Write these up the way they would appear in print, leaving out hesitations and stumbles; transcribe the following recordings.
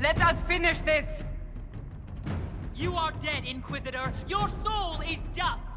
Let us finish this! You are dead, Inquisitor! Your soul is dust!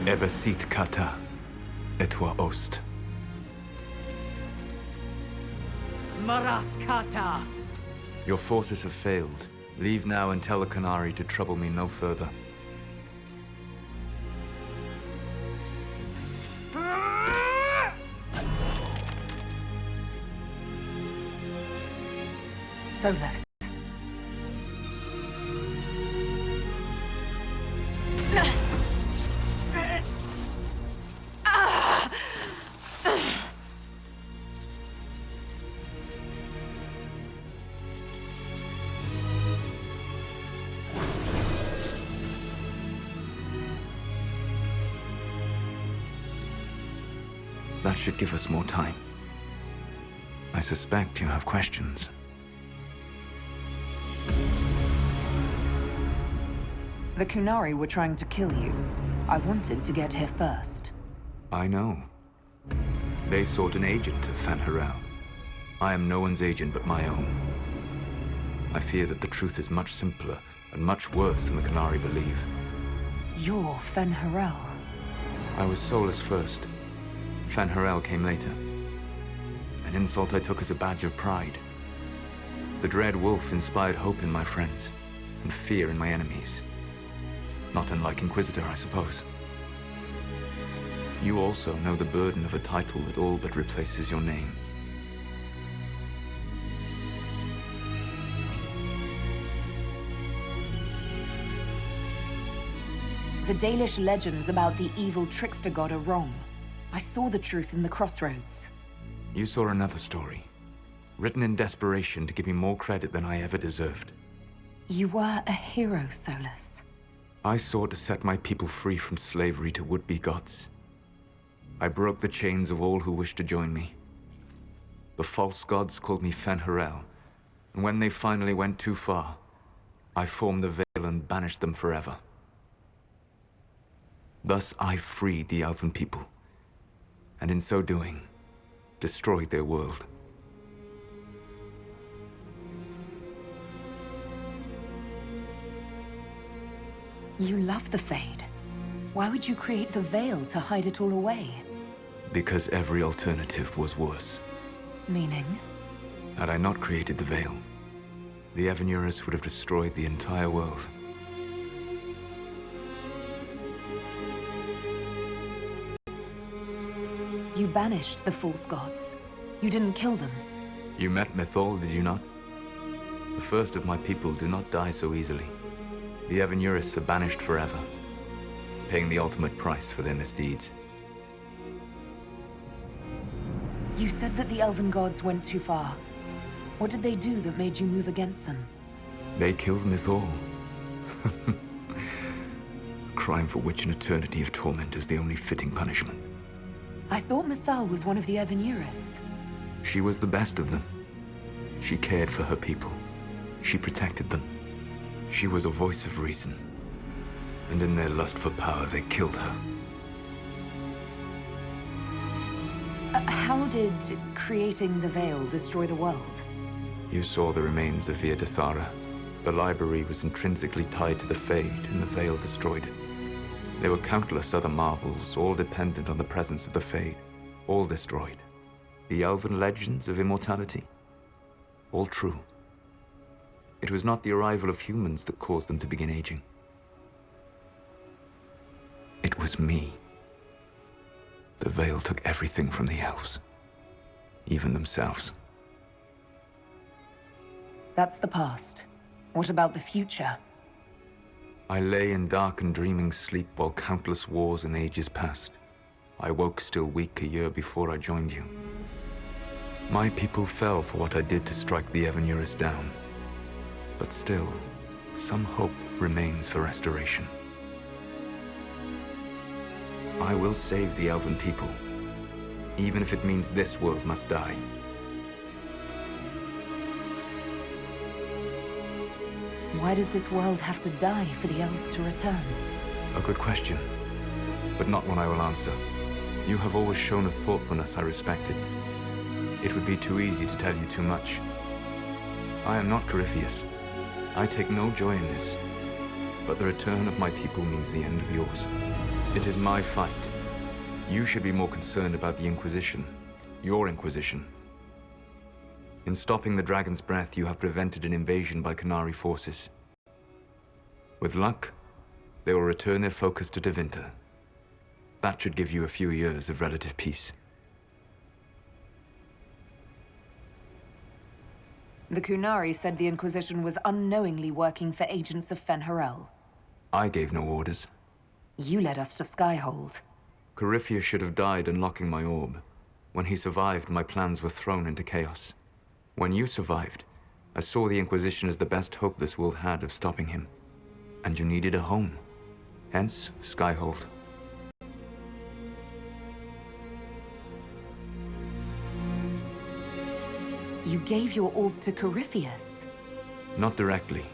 Ebesit kata, etwa ost. Maraskata! Your forces have failed. Leave now and tell the Canary to trouble me no further. Solus. That should give us more time. I suspect you have questions. The Kunari were trying to kill you. I wanted to get here first. I know. They sought an agent of Fen'Harel. I am no one's agent but my own. I fear that the truth is much simpler and much worse than the Canary believe. You're Fen'Harel. I was Solus first. Fen'Harel came later. An insult I took as a badge of pride. The Dread Wolf inspired hope in my friends, and fear in my enemies. Not unlike Inquisitor, I suppose. You also know the burden of a title that all but replaces your name. The Dalish legends about the evil trickster god are wrong. I saw the truth in the crossroads. You saw another story, written in desperation to give me more credit than I ever deserved. You were a hero, Solus. I sought to set my people free from slavery to would-be gods. I broke the chains of all who wished to join me. The false gods called me Fen'Harel, and when they finally went too far, I formed the Veil and banished them forever. Thus I freed the Elven people, and in so doing, destroyed their world. You love the Fade. Why would you create the Veil to hide it all away? Because every alternative was worse. Meaning? Had I not created the Veil, the Evanurus would have destroyed the entire world. You banished the false gods. You didn't kill them. You met Mythal, did you not? The first of my people do not die so easily. The Evanurus are banished forever, paying the ultimate price for their misdeeds. You said that the Elven gods went too far. What did they do that made you move against them? They killed Mythal. A crime for which an eternity of torment is the only fitting punishment. I thought Mythal was one of the Evanurus. She was the best of them. She cared for her people. She protected them. She was a voice of reason. And in their lust for power, they killed her. How did creating the Veil destroy the world? You saw the remains of Via de Thara. The library was intrinsically tied to the Fade, and the Veil destroyed it. There were countless other marvels, all dependent on the presence of the Fade, all destroyed. The elven legends of immortality, all true. It was not the arrival of humans that caused them to begin aging. It was me. The Veil took everything from the elves, even themselves. That's the past. What about the future? I lay in dark and dreaming sleep while countless wars and ages passed. I woke still weak a year before I joined you. My people fell for what I did to strike the Evanurus down. But still, some hope remains for restoration. I will save the Elven people, even if it means this world must die. Why does this world have to die for the elves to return? A good question, but not one I will answer. You have always shown a thoughtfulness I respected. It would be too easy to tell you too much. I am not Corypheus. I take no joy in this, but the return of my people means the end of yours. It is my fight. You should be more concerned about the Inquisition. Your Inquisition. In stopping the Dragon's Breath, you have prevented an invasion by Qunari forces. With luck, they will return their focus to Tevinter. That should give you a few years of relative peace. The Qunari said the Inquisition was unknowingly working for agents of Fen'Harel. I gave no orders. You led us to Skyhold. Corypheus should have died unlocking my orb. When he survived, my plans were thrown into chaos. When you survived, I saw the Inquisition as the best hope this world had of stopping him. And you needed a home. Hence, Skyhold. You gave your orb to Corypheus? Not directly.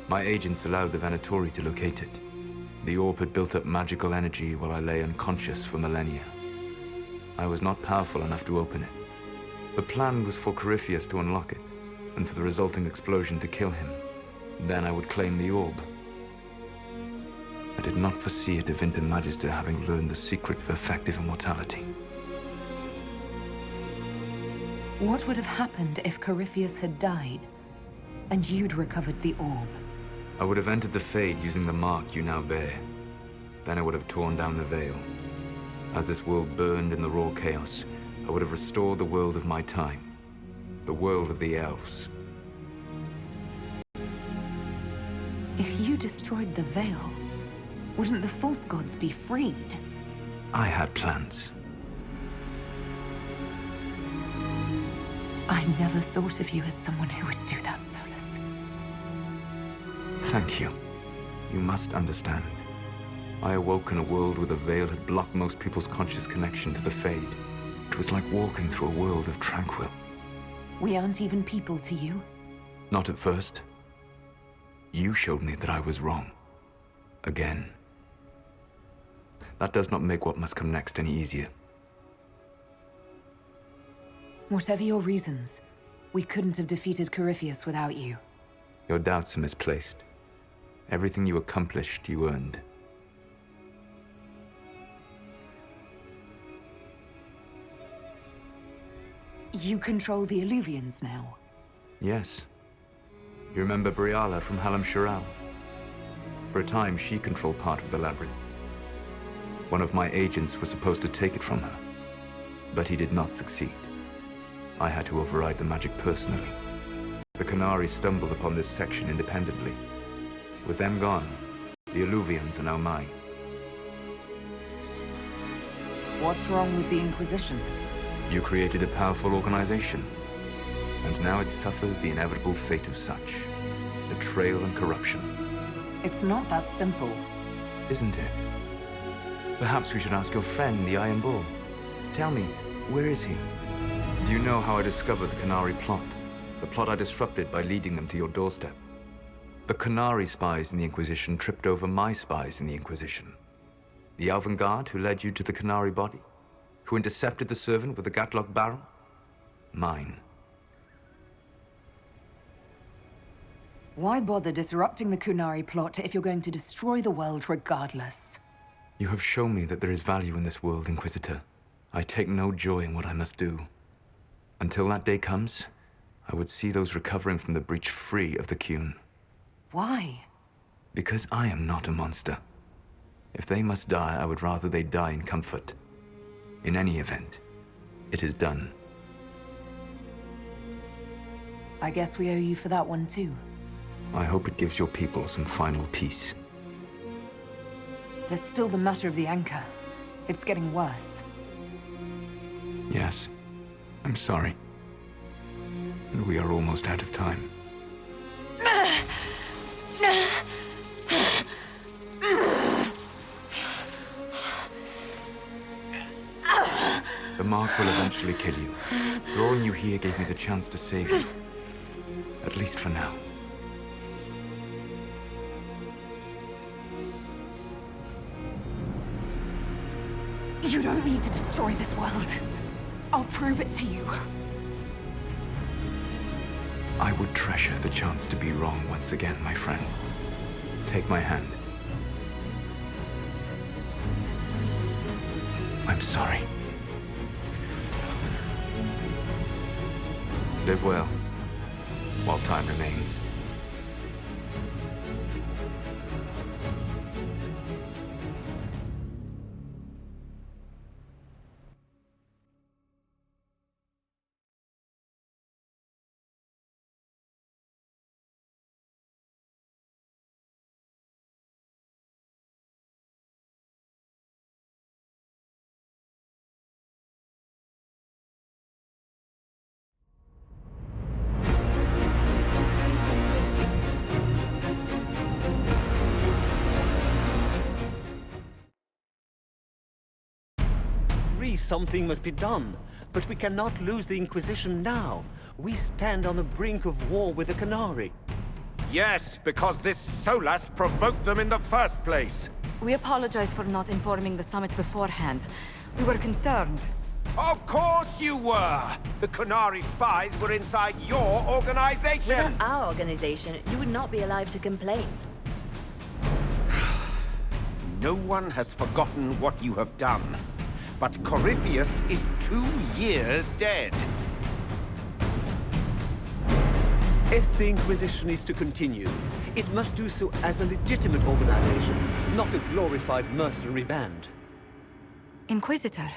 My agents allowed the Venatori to locate it. The orb had built up magical energy while I lay unconscious for millennia. I was not powerful enough to open it. The plan was for Corypheus to unlock it, and for the resulting explosion to kill him. Then I would claim the orb. I did not foresee a Tevinter Magister having learned the secret of effective immortality. What would have happened if Corypheus had died, and you'd recovered the orb? I would have entered the Fade using the mark you now bear. Then I would have torn down the veil. As this world burned in the raw chaos, I would have restored the world of my time. The world of the elves. If you destroyed the veil, wouldn't the false gods be freed? I had plans. I never thought of you as someone who would do that, Solus. Thank you. You must understand. I awoke in a world where the veil had blocked most people's conscious connection to the Fade. It was like walking through a world of tranquil. We aren't even people to you? Not at first. You showed me that I was wrong. Again. That does not make what must come next any easier. Whatever your reasons, we couldn't have defeated Corypheus without you. Your doubts are misplaced. Everything you accomplished, you earned. You control the Illuvians now? Yes. You remember Briala from Halam Shiral? For a time, she controlled part of the labyrinth. One of my agents was supposed to take it from her, but he did not succeed. I had to override the magic personally. The Qunari stumbled upon this section independently. With them gone, the Illuvians are now mine. What's wrong with the Inquisition? You created a powerful organization, and now it suffers the inevitable fate of such. Betrayal and corruption. It's not that simple. Isn't it? Perhaps we should ask your friend, the Iron Bull. Tell me, where is he? Do you know how I discovered the Qunari plot? The plot I disrupted by leading them to your doorstep. The Qunari spies in the Inquisition tripped over my spies in the Inquisition. The Elven Guard who led you to the Qunari body? Who intercepted the servant with the Gatlock barrel? Mine. Why bother disrupting the Qunari plot if you're going to destroy the world regardless? You have shown me that there is value in this world, Inquisitor. I take no joy in what I must do. Until that day comes, I would see those recovering from the breach free of the Qun. Why? Because I am not a monster. If they must die, I would rather they die in comfort. In any event, it is done. I guess we owe you for that one too. I hope it gives your people some final peace. There's still the matter of the anchor. It's getting worse. Yes, I'm sorry. And we are almost out of time. The mark will eventually kill you. Drawing you here gave me the chance to save you. At least for now. You don't need to destroy this world. I'll prove it to you. I would treasure the chance to be wrong once again, my friend. Take my hand. I'm sorry. Live well, while time remains. Something must be done, but we cannot lose the Inquisition now. We stand on the brink of war with the Canary. Yes, because this Solas provoked them in the first place. We apologize for not informing the summit beforehand. We were concerned. Of course you were! The Canary spies were inside your organization! Without our organization, you would not be alive to complain. No one has forgotten what you have done. But Corypheus is 2 years dead. If the Inquisition is to continue, it must do so as a legitimate organization, not a glorified mercenary band. Inquisitor.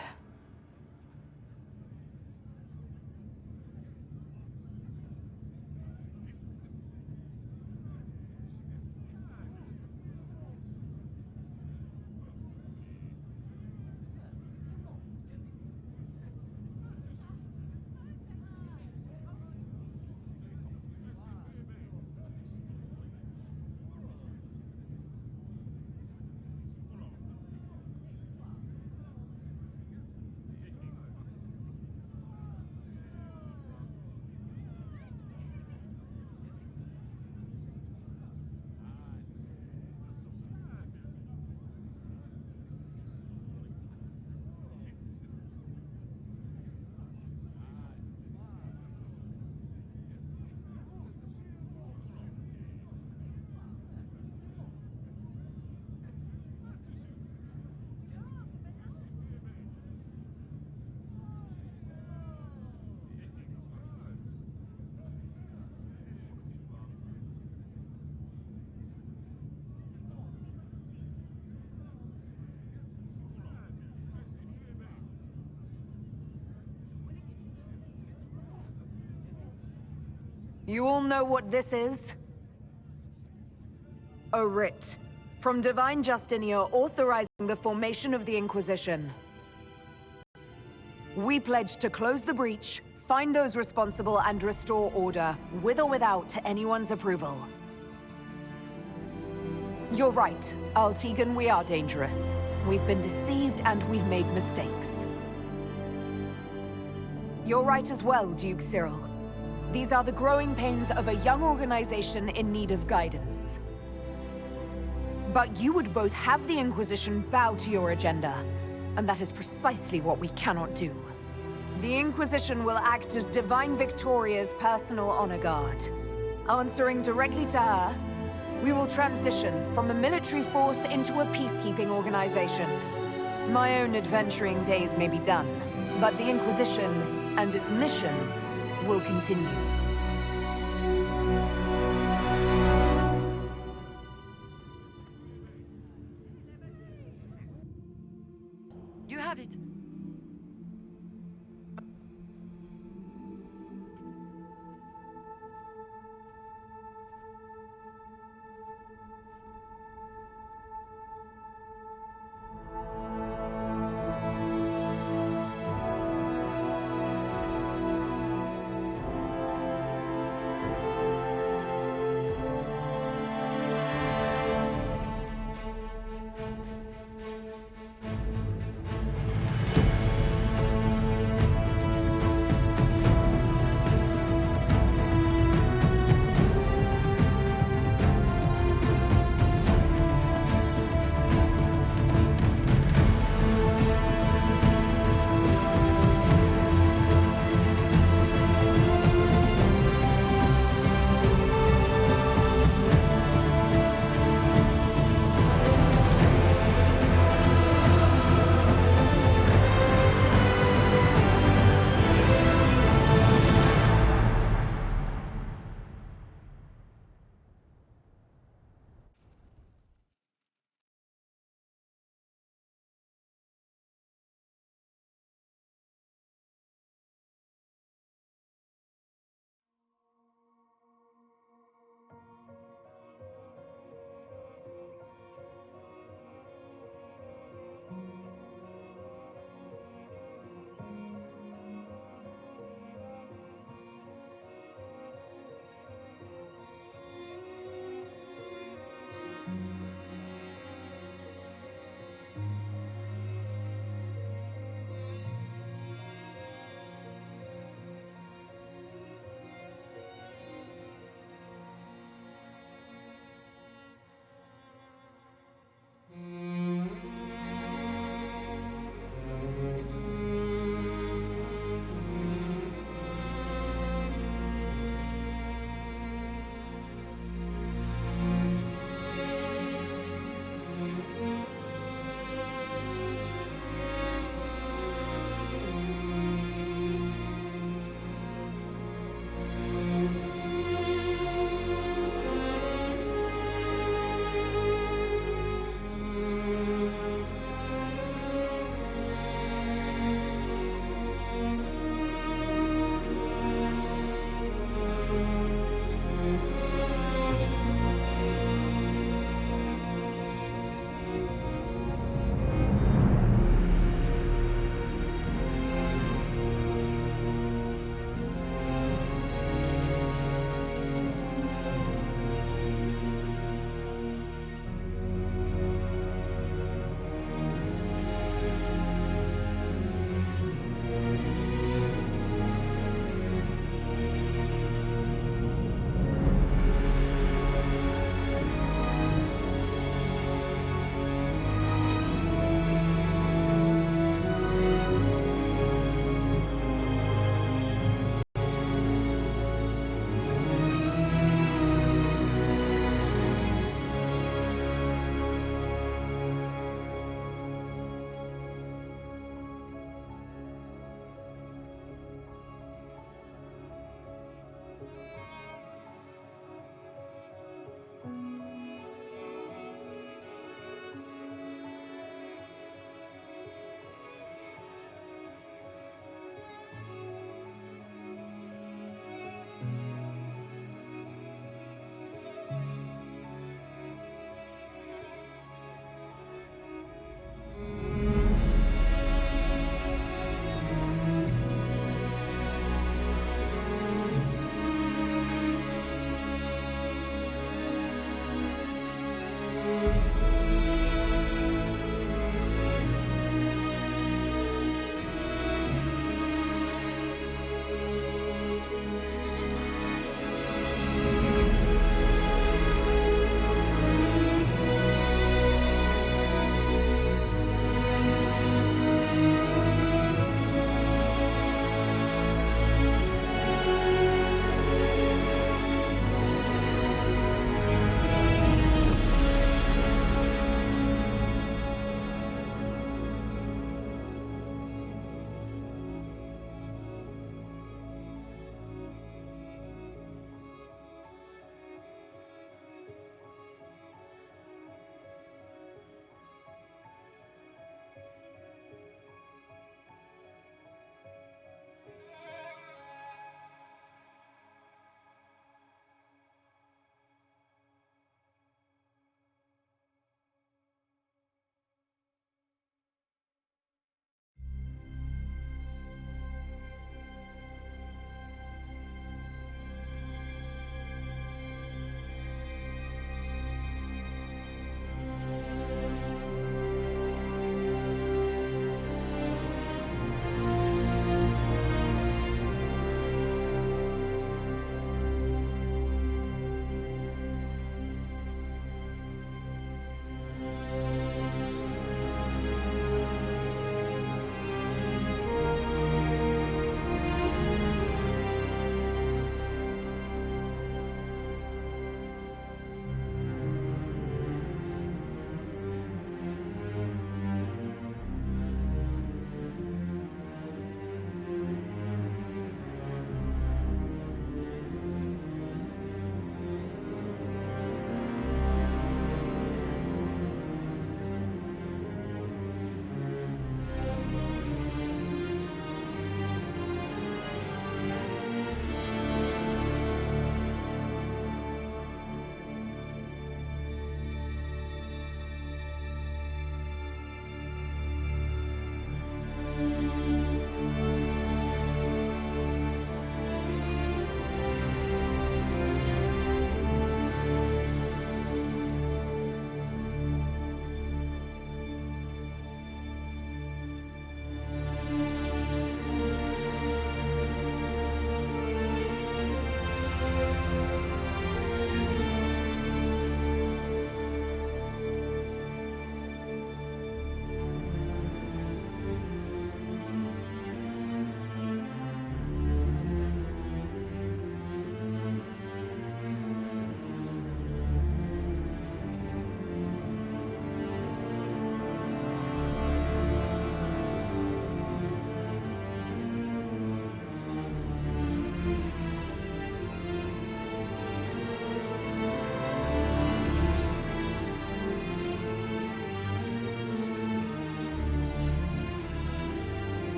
You all know what this is? A writ from Divine Justinia authorizing the formation of the Inquisition. We pledge to close the breach, find those responsible, and restore order, with or without anyone's approval. You're right, Altegan, we are dangerous. We've been deceived and we've made mistakes. You're right as well, Duke Cyril. These are the growing pains of a young organization in need of guidance. But you would both have the Inquisition bow to your agenda, and that is precisely what we cannot do. The Inquisition will act as Divine Victoria's personal honor guard. Answering directly to her, we will transition from a military force into a peacekeeping organization. My own adventuring days may be done, but the Inquisition and its mission will continue. You have it.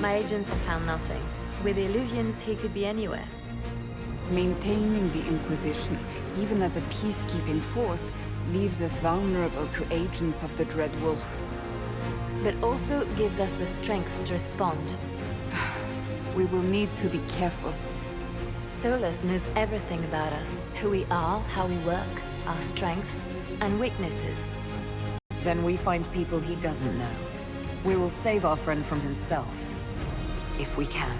My agents have found nothing. With the Illuvians, he could be anywhere. Maintaining the Inquisition, even as a peacekeeping force, leaves us vulnerable to agents of the Dread Wolf. But also gives us the strength to respond. We will need to be careful. Solus knows everything about us. Who we are, how we work, our strengths and weaknesses. Then we find people he doesn't know. We will save our friend from himself. If we can.